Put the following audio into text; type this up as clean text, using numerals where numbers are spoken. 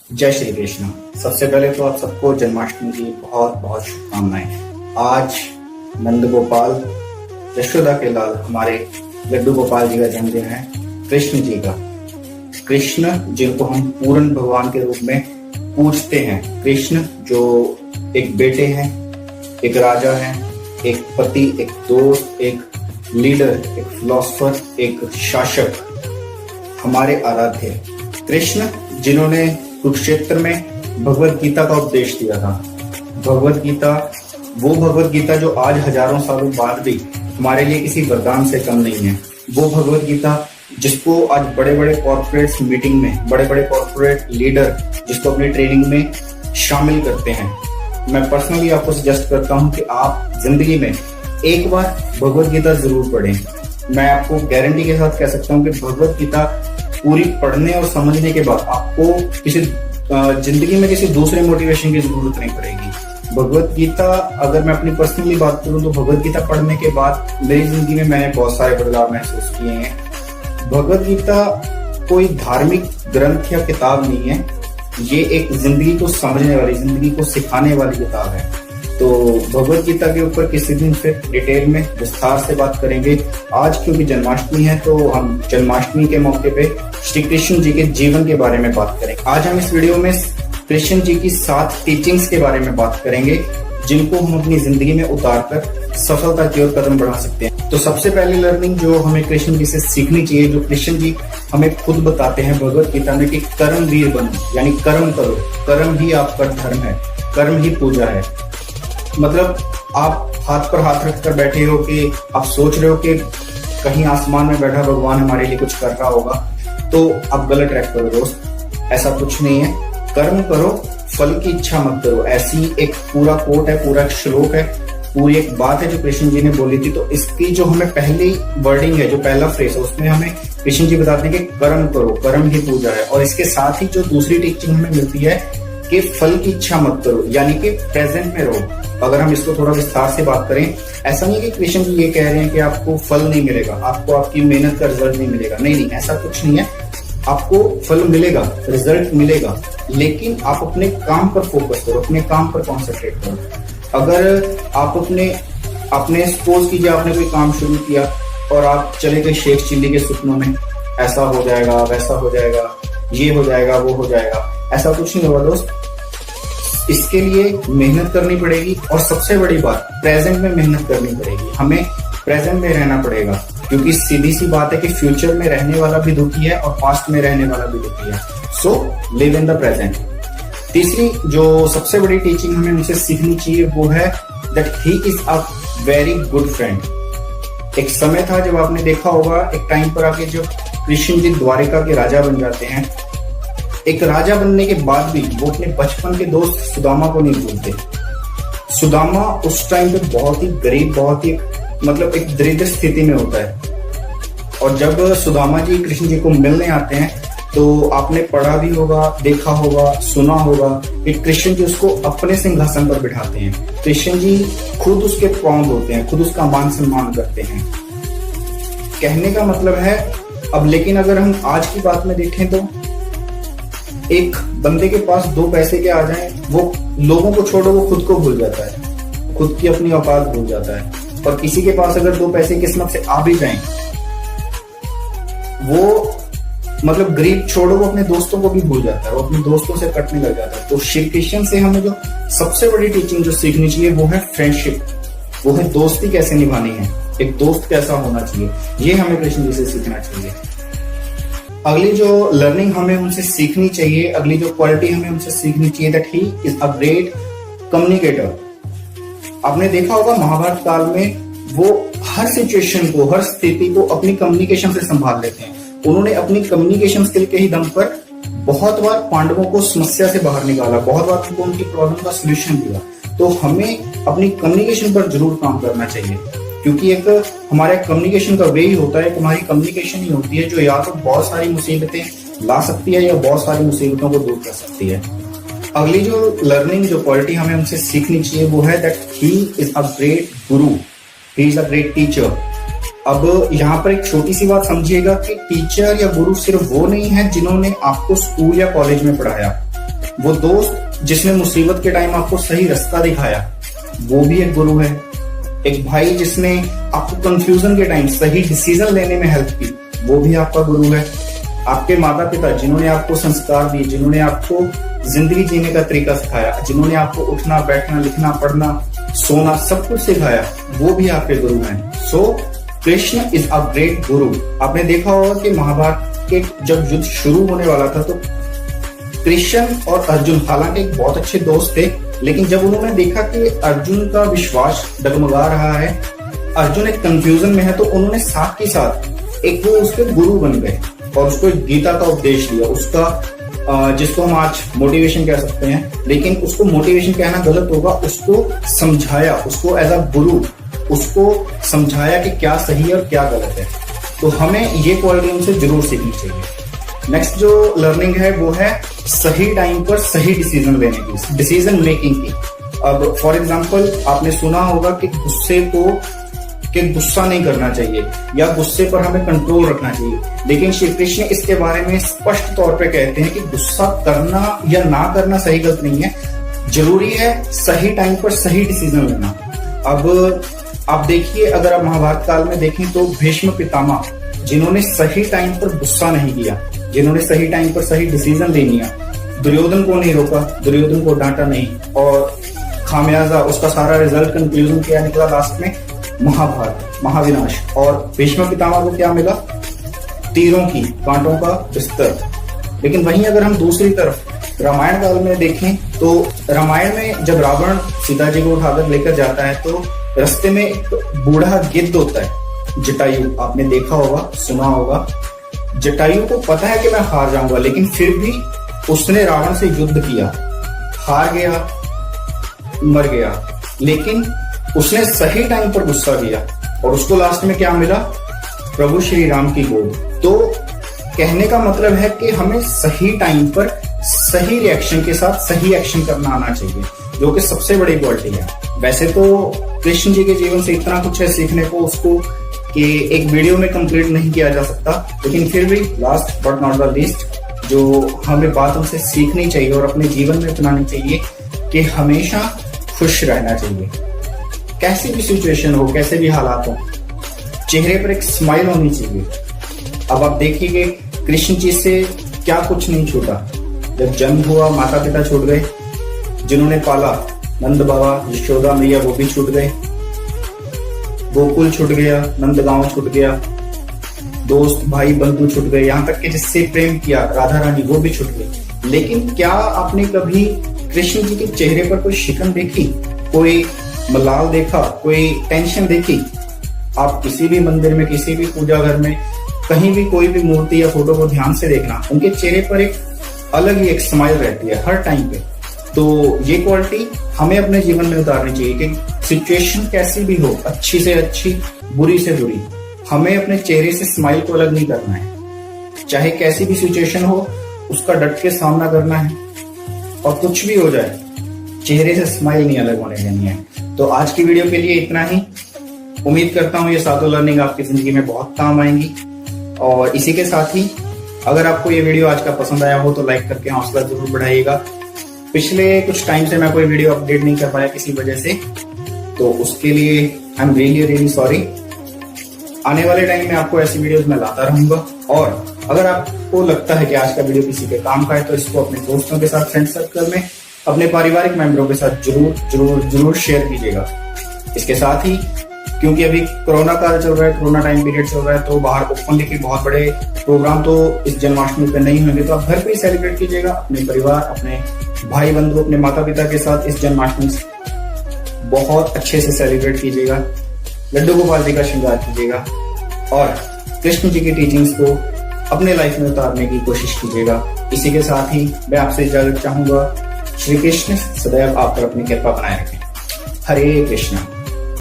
जय श्री कृष्ण। सबसे पहले तो आप सबको जन्माष्टमी की बहुत बहुत शुभकामनाएं। आज नंद गोपाल यशोदा के लाल हमारे लड्डू गोपाल जी का जन्मदिन है, कृष्ण जी का। कृष्ण जिनको हम पूर्ण भगवान के रूप में पूजते हैं। कृष्ण जो एक बेटे हैं, एक राजा हैं, एक पति, एक दोस्त, एक लीडर, एक फिलोसोफर, एक शासक, हमारे आराध्य कृष्ण जिन्होंने कुरुक्षेत्र में भगवत गीता का उपदेश दिया था। भगवत गीता, वो भगवत गीता जो आज हजारों सालों बाद भी हमारे लिए किसी वरदान से कम नहीं है। वो भगवत गीता जिसको आज बड़े बड़े कॉर्पोरेट मीटिंग में बड़े बड़े कॉर्पोरेट लीडर जिसको अपनी ट्रेनिंग में शामिल करते हैं। मैं पर्सनली आपको सजेस्ट करता हूं कि आप जिंदगी में एक बार भगवत गीता जरूर पढ़ें। मैं आपको गारंटी के साथ कह सकता हूं कि भगवत गीता पूरी पढ़ने और समझने के बाद आपको किसी जिंदगी में किसी दूसरे मोटिवेशन की जरूरत नहीं पड़ेगी। भगवत गीता, अगर मैं अपनी पर्सनली बात करूं तो भगवत गीता पढ़ने के बाद मेरी जिंदगी में मैंने बहुत सारे बदलाव महसूस किए हैं। भगवत गीता कोई धार्मिक ग्रंथ या किताब नहीं है, ये एक जिंदगी को समझने वाली, जिंदगी को सिखाने वाली किताब है। तो भगवत गीता के ऊपर किसी दिन फिर डिटेल में विस्तार से बात करेंगे। आज क्योंकि जन्माष्टमी है तो हम जन्माष्टमी के मौके पे श्री कृष्ण जी के जीवन के बारे में बात करेंगे। आज हम इस वीडियो में कृष्ण जी की 7 टीचिंग्स के बारे में बात करेंगे जिनको हम अपनी जिंदगी में उतारकर सफलता की ओर कदम बढ़ा सकते हैं। तो सबसे पहली लर्निंग जो हमें कृष्ण जी से सीखनी चाहिए, जो कृष्ण जी हमें खुद बताते हैं भगवत गीता में कि कर्म वीर बनो, यानी कर्म करो, कर्म ही आपका धर्म है, कर्म ही पूजा है। मतलब आप हाथ पर हाथ रखकर बैठे हो कि आप सोच रहे हो कि कहीं आसमान में बैठा भगवान हमारे लिए कुछ कर रहा होगा, तो आप गलत ट्रैक करो दोस्त। ऐसा कुछ नहीं है। कर्म करो, फल की इच्छा मत करो। ऐसी एक पूरा कोट है, पूरा एक श्लोक है, पूरी एक बात है जो कृष्ण जी ने बोली थी। तो इसकी जो हमें पहली वर्डिंग है, जो पहला फ्रेज है, उसमें हमें कृष्ण जी बताते हैं कि कर्म करो, कर्म ही पूजा है। और इसके साथ ही जो दूसरी टीचिंग हमें मिलती है कि फल की इच्छा मत करो, यानी कि प्रेजेंट में रहो। अगर हम इसको थोड़ा विस्तार से बात करें, ऐसा नहीं है कि कृष्ण जी ये कह रहे हैं कि आपको फल नहीं मिलेगा, आपको आपकी मेहनत का रिजल्ट नहीं मिलेगा। नहीं, ऐसा कुछ नहीं है। आपको फल मिलेगा, रिजल्ट मिलेगा, लेकिन आप अपने काम पर फोकस करो, अपने काम पर कॉन्सेंट्रेट करो। अगर आप अपने सपोज कीजिए आपने कोई काम शुरू किया और आप चले गए शेख चिल्ली के सपनों में, ऐसा हो जाएगा, वैसा हो जाएगा, ये हो जाएगा, वो हो जाएगा, ऐसा कुछ नहीं होगा दोस्त। इसके लिए मेहनत करनी पड़ेगी और सबसे बड़ी बात, प्रेजेंट में मेहनत करनी पड़ेगी। हमें प्रेजेंट में रहना पड़ेगा, क्योंकि सीधी सी बात है कि फ्यूचर में रहने वाला भी दुखी है और पास्ट में रहने वाला भी दुखी है। So live in the present. तीसरी जो सबसे बड़ी टीचिंग हमें उनसे सीखनी चाहिए वो है that he is a very good friend. एक समय था जब आपने देखा होगा, एक टाइम पर आके जब कृष्ण जी द्वारिका के राजा बन जाते हैं, एक राजा बनने के बाद भी वो अपने बचपन के दोस्त सुदामा को नहीं भूलते। सुदामा उस टाइम पे बहुत ही गरीब, बहुत ही मतलब एक दरिद्र स्थिति में होता है। और जब सुदामा जी कृष्ण जी को मिलने आते हैं तो आपने पढ़ा भी होगा, देखा होगा, सुना होगा कि कृष्ण जी उसको अपने सिंहासन पर बिठाते हैं। कृष्ण जी खुद उसके पांव धोते हैं, खुद उसका मान सम्मान करते हैं। कहने का मतलब है अब, लेकिन अगर हम आज की बात में देखें तो एक बंदे के पास 2 पैसे के आ जाएं, वो लोगों को छोड़ो, वो खुद को भूल जाता है, खुद की अपनी औकात भूल जाता है। और किसी के पास अगर 2 पैसे किस्मत से आ भी जाएं, वो मतलब गरीब छोड़ो, वो अपने दोस्तों को भी भूल जाता है, वो अपने दोस्तों से कटने लग जाता है। तो श्री कृष्ण से हमें जो सबसे बड़ी टीचिंग जो सीखनी चाहिए वो है फ्रेंडशिप, वो है दोस्ती कैसे निभानी है, एक दोस्त कैसा होना चाहिए, ये हमें कृष्ण जी से सीखना चाहिए। अगली जो लर्निंग हमें उनसे सीखनी चाहिए, अगली जो क्वालिटी हमें उनसे सीखनी चाहिए, that he is a great communicator. आपने देखा होगा महाभारत काल में वो हर सिचुएशन को, हर स्थिति को अपनी कम्युनिकेशन से संभाल लेते हैं। उन्होंने अपनी कम्युनिकेशन स्किल के ही दम पर बहुत बार पांडवों को समस्या से बाहर निकाला, बहुत बार उनको उनकी प्रॉब्लम का सोल्यूशन दिया। तो हमें अपनी कम्युनिकेशन पर जरूर काम करना चाहिए, क्योंकि एक हमारे कम्युनिकेशन का वे ही होता है, हमारी कम्युनिकेशन ही होती है जो या तो बहुत सारी मुसीबतें ला सकती है या बहुत सारी मुसीबतों को दूर कर सकती है। अगली जो लर्निंग, जो क्वालिटी हमें उनसे सीखनी चाहिए वो है that he is a great guru, he is a great teacher. अब यहाँ पर एक छोटी सी बात समझिएगा कि टीचर या गुरु सिर्फ वो नहीं है जिन्होंने आपको स्कूल या कॉलेज में पढ़ाया। वो दोस्त जिसने मुसीबत के टाइम आपको सही रास्ता दिखाया, वो भी एक गुरु है। एक भाई जिसने आपको कंफ्यूजन के टाइम सही डिसीजन लेने में हेल्प की, वो भी आपका गुरु है। आपके माता पिता जिन्होंने आपको संस्कार दिए, जिन्होंने आपको जिंदगी जीने का तरीका सिखाया, जिन्होंने आपको उठना बैठना लिखना पढ़ना सोना सब कुछ सिखाया, वो भी आपके गुरु हैं। सो कृष्ण इज अ ग्रेट गुरु। आपने देखा होगा कि महाभारत के जब युद्ध शुरू होने वाला था तो कृष्ण और अर्जुन हालांकि एक बहुत अच्छे दोस्त थे, लेकिन जब उन्होंने देखा कि अर्जुन का विश्वास डगमगा रहा है, अर्जुन एक कंफ्यूजन में है, तो उन्होंने साथ के साथ एक वो उसके गुरु बन गए और उसको गीता का उपदेश दिया। उसका जिसको हम आज मोटिवेशन कह सकते हैं, लेकिन उसको मोटिवेशन कहना गलत होगा, उसको समझाया, उसको एज अ गुरु उसको समझाया कि क्या सही है और क्या गलत है। तो हमें ये क्वालिटी उनसे जरूर सीखनी चाहिए। नेक्स्ट जो लर्निंग है वो है सही टाइम पर सही डिसीजन लेने की, डिसीजन मेकिंग की। अब फॉर एग्जांपल आपने सुना होगा कि गुस्सा नहीं करना चाहिए या गुस्से पर हमें कंट्रोल रखना चाहिए, लेकिन श्री कृष्ण इसके बारे में स्पष्ट तौर पे कहते हैं कि गुस्सा करना या ना करना सही गलत नहीं है, जरूरी है सही टाइम पर सही डिसीजन लेना। अब आप देखिए, अगर आप महाभारत काल में देखें तो भीष्म पितामह जिन्होंने सही टाइम पर गुस्सा नहीं किया, जिन्होंने सही टाइम पर सही डिसीजन ले लिया, दुर्योधन को नहीं रोका, दुर्योधन को डांटा नहीं, और खामियाजा उसका सारा रिजल्ट कंक्लूजन क्या निकला लास्ट में, महाभारत महाविनाश। और भीष्म पितामह को क्या मिला, तीरों की कांटों का बिस्तर। लेकिन वहीं अगर हम दूसरी तरफ रामायण काल में देखें तो रामायण में जब रावण सीता जी को उठाकर लेकर जाता है तो रास्ते में एक बूढ़ा गिद्ध होता है, जटायु। आपने देखा होगा, सुना होगा। जटायु को पता है कि मैं हार जाऊंगा, लेकिन फिर भी उसने रावण से युद्ध किया, हार गया, मर गया, लेकिन उसने सही टाइम पर गुस्सा किया और उसको लास्ट में क्या मिला, प्रभु श्री राम की गोद। तो कहने का मतलब है कि हमें सही टाइम पर सही रिएक्शन के साथ सही एक्शन करना आना चाहिए, जो कि सबसे बड़ी क्वालिटी है। वैसे तो कृष्ण जी के जीवन से इतना कुछ है सीखने को, उसको कि एक वीडियो में कंप्लीट नहीं किया जा सकता, लेकिन फिर भी last but not the least जो हमें बात उनसे सीखनी चाहिए और अपने जीवन में अपनानी चाहिए कि हमेशा खुश रहना चाहिए। कैसी भी सिचुएशन हो, कैसे भी हालात हो, चेहरे पर एक स्माइल होनी चाहिए। अब आप देखिए कृष्ण जी से क्या कुछ नहीं छूटा। जब जन्म हुआ माता पिता छूट गए, जिन्होंने पाला नंद बाबा यशोदा मैया वो भी छूट गए, गोकुल छूट गया, नंदगांव छूट गया, दोस्त भाई बंधु छूट गए, यहाँ तक कि जिससे प्रेम किया राधा रानी वो भी छूट गई। लेकिन क्या आपने कभी कृष्ण जी के चेहरे पर कोई शिकन देखी, कोई मलाल देखा, कोई टेंशन देखी? आप किसी भी मंदिर में, किसी भी पूजा घर में, कहीं भी कोई भी मूर्ति या फोटो को ध्यान से देखना, उनके चेहरे पर एक अलग ही एक स्माइल रहती है हर टाइम पे। तो ये क्वालिटी हमें अपने जीवन में उतारनी चाहिए कि सिचुएशन कैसी भी हो, अच्छी से अच्छी, बुरी से बुरी, हमें अपने चेहरे से स्माइल को अलग नहीं करना है। चाहे कैसी भी सिचुएशन हो उसका डट के सामना करना है, और कुछ भी हो जाए चेहरे से स्माइल नहीं अलग होने देनी है। तो आज की वीडियो के लिए इतना ही। उम्मीद करता हूँ ये सातों लर्निंग आपकी जिंदगी में बहुत काम आएंगी। और इसी के साथ ही अगर आपको ये वीडियो आज का पसंद आया हो तो लाइक करके हौसला जरूर बढ़ाइएगा। पिछले कुछ टाइम से मैं कोई वीडियो अपडेट नहीं कर पाया किसी वजह से, तो उसके लिए आई एम रियली सॉरी। आने वाले टाइम में आपको ऐसी वीडियोस मैं लाता रहूंगा। और अगर आपको लगता है कि आज का वीडियो किसी के काम का है तो इसको अपने दोस्तों के साथ, फ्रेंड सर्कल में, अपने पारिवारिक मेंबरों के साथ जरूर शेयर कीजिएगा। इसके साथ ही क्योंकि अभी कोरोना काल चल रहा है, कोरोना टाइम पीरियड चल रहा है, तो बाहर ओपनली के बहुत बड़े प्रोग्राम तो इस जन्माष्टमी पे नहीं होंगे, तो आप घर पे ही सेलिब्रेट कीजिएगा अपने परिवार, अपने भाई बंधु, अपने माता पिता के साथ इस जन्माष्टमी बहुत अच्छे से सेलिब्रेट कीजिएगा। लड्डू गोपाल जी का श्रृंगार कीजिएगा और कृष्ण जी की टीचिंग्स को अपने लाइफ में उतारने की कोशिश कीजिएगा। इसी के साथ ही मैं आपसे इजाजत चाहूंगा। श्री कृष्ण सदैव आप पर अपनी कृपा बनाए रखें। हरे कृष्णा।